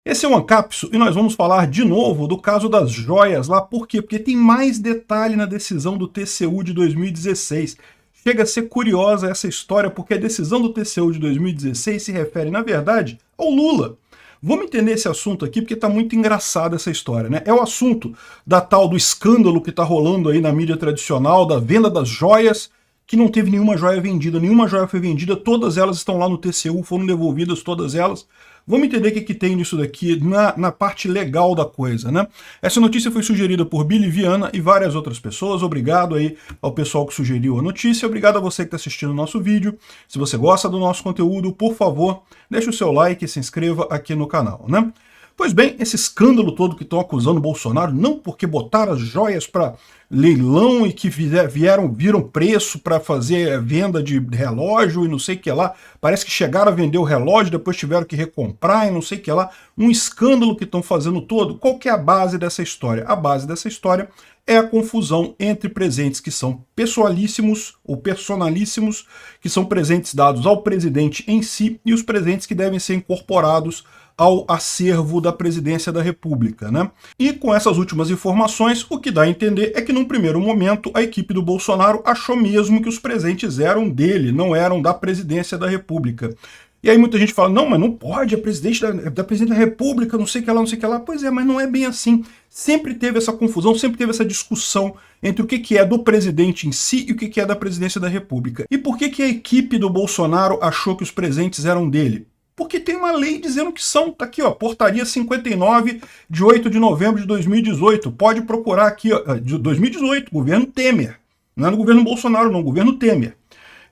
Esse é o Ancapso e nós vamos falar de novo do caso das joias lá. Por quê? Porque tem mais detalhe na decisão do TCU de 2016. Chega a ser curiosa essa história, porque a decisão do TCU de 2016 se refere, na verdade, ao Lula. Vamos entender esse assunto aqui, porque está muito engraçada essa história, né? É o assunto da tal do escândalo que está rolando aí na mídia tradicional, da venda das joias, que não teve nenhuma joia vendida, nenhuma joia foi vendida, todas elas estão lá no TCU, foram devolvidas todas elas. Vamos entender o que tem nisso daqui na parte legal da coisa, né? Essa notícia foi sugerida por Billy Viana e várias outras pessoas. Obrigado aí ao pessoal que sugeriu a notícia. Obrigado a você que está assistindo o nosso vídeo. Se você gosta do nosso conteúdo, por favor, deixe o seu like e se inscreva aqui no canal, né? Pois bem, esse escândalo todo que estão acusando o Bolsonaro, não porque botaram as joias para leilão e que viram preço para fazer venda de relógio e não sei o que lá, parece que chegaram a vender o relógio, depois tiveram que recomprar e não sei o que lá, um escândalo que estão fazendo todo. Qual que é a base dessa história? A base dessa história é a confusão entre presentes que são pessoalíssimos ou personalíssimos, que são presentes dados ao presidente em si, e os presentes que devem ser incorporados ao acervo da presidência da República, né? E com essas últimas informações, o que dá a entender é que num primeiro momento a equipe do Bolsonaro achou mesmo que os presentes eram dele, não eram da presidência da República. E aí muita gente fala, não, mas não pode, é presidente da presidente da República, não sei o que lá, não sei o que lá. Pois é, mas não é bem assim. Sempre teve essa confusão, sempre teve essa discussão entre o que é do presidente em si e o que é da presidência da República. E por que a equipe do Bolsonaro achou que os presentes eram dele? Porque tem uma lei dizendo que são, tá aqui ó, portaria 59 de 8 de novembro de 2018, pode procurar aqui, ó, de 2018, governo Temer, não é no governo Bolsonaro não, governo Temer.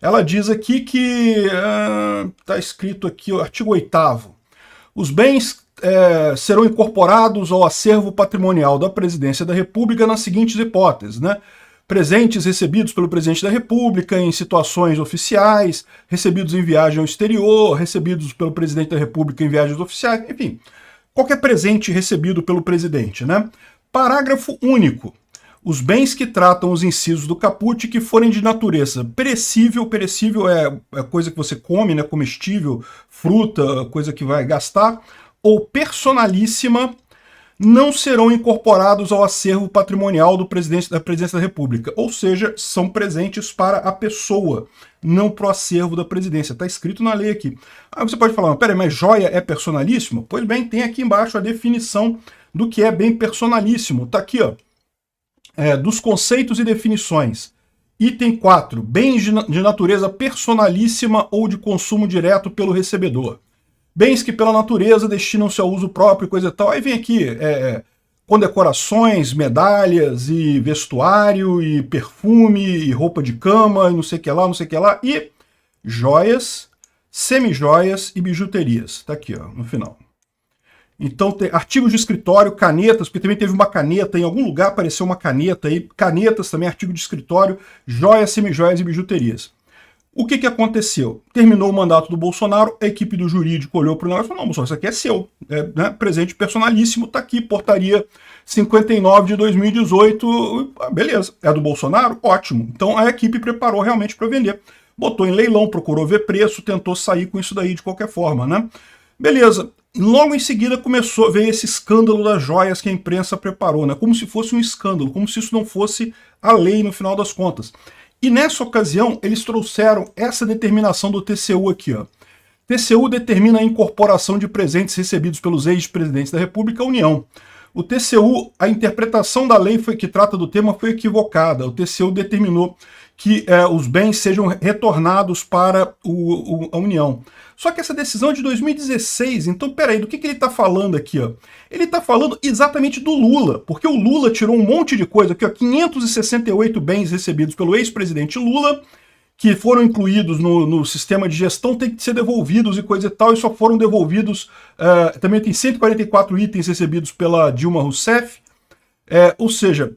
Ela diz aqui que, tá escrito aqui, o artigo 8º, os bens serão incorporados ao acervo patrimonial da presidência da República nas seguintes hipóteses, né? Presentes recebidos pelo presidente da República em situações oficiais, recebidos em viagem ao exterior, recebidos pelo presidente da República em viagens oficiais, enfim, qualquer presente recebido pelo presidente, né? Parágrafo único. Os bens que tratam os incisos do caput que forem de natureza perecível, perecível é coisa que você come, né? Comestível, fruta, coisa que vai gastar, ou personalíssima, não serão incorporados ao acervo patrimonial da presidência da República. Ou seja, são presentes para a pessoa, não para o acervo da presidência. Está escrito na lei aqui. Aí você pode falar, peraí, mas joia é personalíssimo? Pois bem, tem aqui embaixo a definição do que é bem personalíssimo. Está aqui, ó, dos conceitos e definições. Item 4, bens de natureza personalíssima ou de consumo direto pelo recebedor. Bens que pela natureza destinam-se ao uso próprio e coisa e tal. Aí vem aqui condecorações, medalhas e vestuário e perfume e roupa de cama e não sei o que lá, não sei o que lá. E joias, semijoias e bijuterias. Tá aqui, ó, no final. Então tem artigos de escritório, canetas, porque também teve uma caneta, em algum lugar apareceu uma caneta aí, canetas também, artigo de escritório, joias, semijoias e bijuterias. O que aconteceu? Terminou o mandato do Bolsonaro, a equipe do jurídico olhou para o negócio e falou, não, Bolsonaro, isso aqui é seu, né? Presente personalíssimo, está aqui, portaria 59 de 2018, beleza, é do Bolsonaro? Ótimo. Então a equipe preparou realmente para vender. Botou em leilão, procurou ver preço, tentou sair com isso daí de qualquer forma, né? Beleza. Logo em seguida veio esse escândalo das joias que a imprensa preparou, né? Como se fosse um escândalo, como se isso não fosse a lei no final das contas. E nessa ocasião, eles trouxeram essa determinação do TCU aqui, ó. TCU determina a incorporação de presentes recebidos pelos ex-presidentes da República à União. O TCU, a interpretação da lei que trata do tema foi equivocada. O TCU determinou que os bens sejam retornados para a União. Só que essa decisão é de 2016, então peraí, do que ele está falando aqui? Ó? Ele está falando exatamente do Lula, porque o Lula tirou um monte de coisa aqui, ó, 568 bens recebidos pelo ex-presidente Lula, que foram incluídos no sistema de gestão, tem que ser devolvidos e coisa e tal, e só foram devolvidos, também tem 144 itens recebidos pela Dilma Rousseff, ou seja,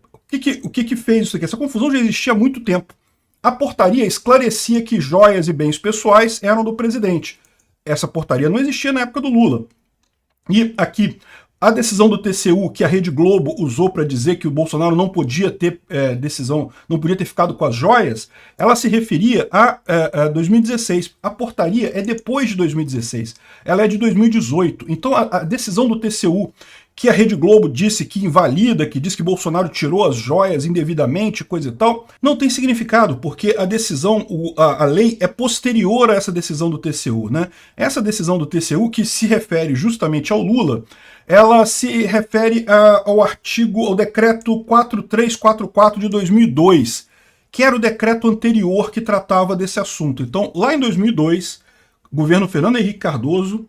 o que fez isso aqui? Essa confusão já existia há muito tempo. A portaria esclarecia que joias e bens pessoais eram do presidente. Essa portaria não existia na época do Lula. E aqui, A decisão do TCU que a Rede Globo usou para dizer que o Bolsonaro não podia ter não podia ter ficado com as joias, ela se referia a 2016. A portaria é depois de 2016. Ela é de 2018. Então a decisão do TCU que a Rede Globo disse que invalida, que diz que Bolsonaro tirou as joias indevidamente, coisa e tal, não tem significado, porque a decisão, a lei é posterior a essa decisão do TCU, né? Essa decisão do TCU, que se refere justamente ao Lula, ela se refere ao decreto 4344 de 2002, que era o decreto anterior que tratava desse assunto. Então, lá em 2002, o governo Fernando Henrique Cardoso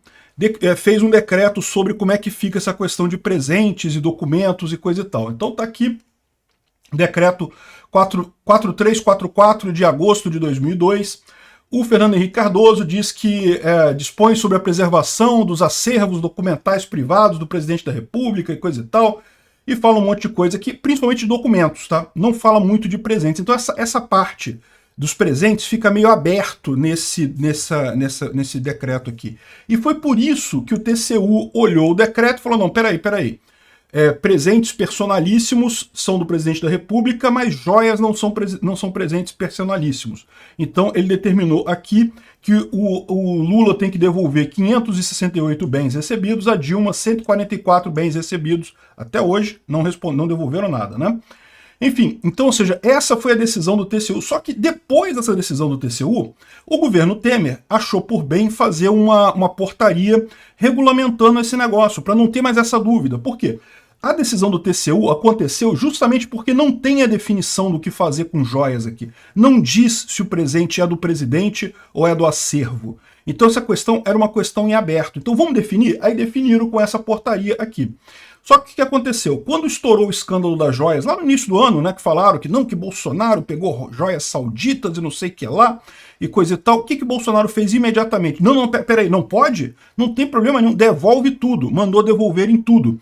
fez um decreto sobre como é que fica essa questão de presentes e documentos e coisa e tal. Então tá aqui, decreto 4344 de agosto de 2002. O Fernando Henrique Cardoso diz que dispõe sobre a preservação dos acervos documentais privados do presidente da República e coisa e tal, e fala um monte de coisa aqui, principalmente de documentos, tá? Não fala muito de presentes. Então essa parte dos presentes fica meio aberto nesse decreto aqui. E foi por isso que o TCU olhou o decreto e falou, não, peraí, presentes personalíssimos são do presidente da República, mas joias não são presentes personalíssimos. Então ele determinou aqui que o Lula tem que devolver 568 bens recebidos, a Dilma 144 bens recebidos. Até hoje não devolveram nada, né? Enfim, então, ou seja, essa foi a decisão do TCU. Só que depois dessa decisão do TCU, o governo Temer achou por bem fazer uma portaria regulamentando esse negócio, para não ter mais essa dúvida. Por quê? A decisão do TCU aconteceu justamente porque não tem a definição do que fazer com joias aqui. Não diz se o presente é do presidente ou é do acervo. Então essa questão era uma questão em aberto. Então vamos definir? Aí definiram com essa portaria aqui. Só que o que aconteceu? Quando estourou o escândalo das joias, lá no início do ano, né, que falaram que não, que Bolsonaro pegou joias sauditas e não sei o que lá, e coisa e tal, o que Bolsonaro fez imediatamente? Não, peraí, não pode? Não tem problema nenhum, devolve tudo, mandou devolver em tudo.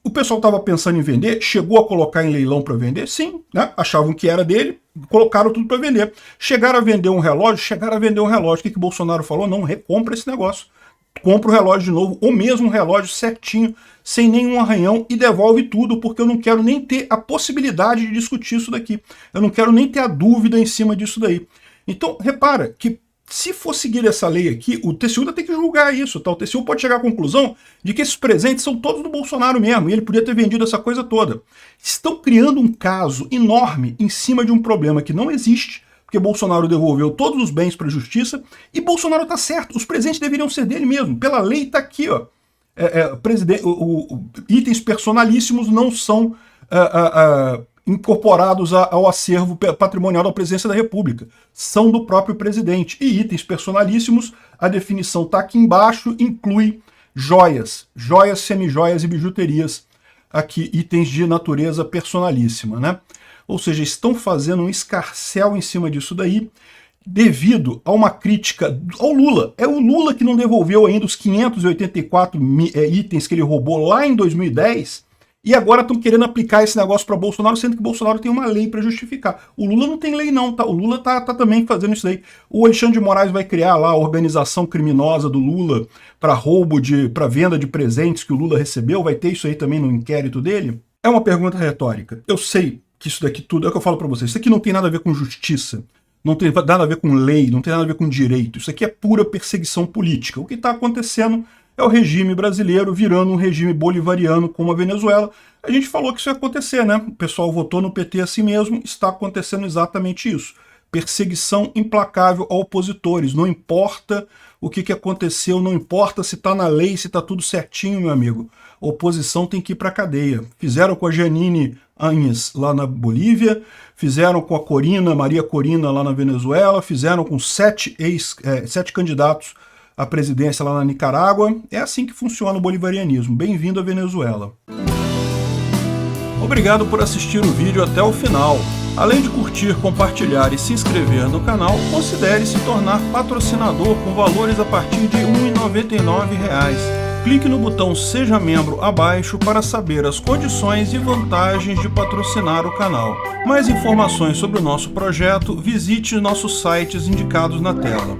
O pessoal estava pensando em vender, chegou a colocar em leilão para vender? Sim, né? Achavam que era dele, colocaram tudo para vender. Chegaram a vender um relógio, O que Bolsonaro falou? Não, recompra esse negócio. Compra o relógio de novo, ou mesmo um relógio certinho, sem nenhum arranhão, e devolve tudo, porque eu não quero nem ter a possibilidade de discutir isso daqui. Eu não quero nem ter a dúvida em cima disso daí. Então, repara que se for seguir essa lei aqui, o TCU ainda tem que julgar isso, tá? O TCU pode chegar à conclusão de que esses presentes são todos do Bolsonaro mesmo, e ele podia ter vendido essa coisa toda. Estão criando um caso enorme em cima de um problema que não existe, porque Bolsonaro devolveu todos os bens para a justiça, e Bolsonaro tá certo, os presentes deveriam ser dele mesmo. Pela lei tá aqui, ó. Itens personalíssimos não são incorporados ao acervo patrimonial da Presidência da República. São do próprio presidente. E itens personalíssimos, a definição está aqui embaixo, inclui joias, semijoias e bijuterias. Aqui, itens de natureza personalíssima, né? Ou seja, estão fazendo um escarcéu em cima disso daí, devido a uma crítica ao Lula. É o Lula que não devolveu ainda os 584 itens que ele roubou lá em 2010, e agora estão querendo aplicar esse negócio para Bolsonaro, sendo que Bolsonaro tem uma lei para justificar. O Lula não tem lei não, tá? O Lula tá também fazendo isso daí. O Alexandre de Moraes vai criar lá a organização criminosa do Lula para para venda de presentes que o Lula recebeu, vai ter isso aí também no inquérito dele? É uma pergunta retórica. Eu sei que isso daqui tudo, é o que eu falo para vocês, isso aqui não tem nada a ver com justiça, não tem nada a ver com lei, não tem nada a ver com direito, isso aqui é pura perseguição política. O que está acontecendo é o regime brasileiro virando um regime bolivariano como a Venezuela. A gente falou que isso ia acontecer, né? O pessoal votou no PT assim mesmo, está acontecendo exatamente isso. Perseguição implacável a opositores, não importa o que aconteceu, não importa se está na lei, se está tudo certinho, meu amigo. A oposição tem que ir para a cadeia. Fizeram com a Janine Áñez lá na Bolívia, fizeram com a Maria Corina lá na Venezuela, fizeram com 7 candidatos à presidência lá na Nicarágua. É assim que funciona o bolivarianismo. Bem-vindo à Venezuela. Obrigado por assistir o vídeo até o final. Além de curtir, compartilhar e se inscrever no canal, considere se tornar patrocinador com valores a partir de R$ 1,99. Clique no botão Seja Membro abaixo para saber as condições e vantagens de patrocinar o canal. Mais informações sobre o nosso projeto, visite nossos sites indicados na tela.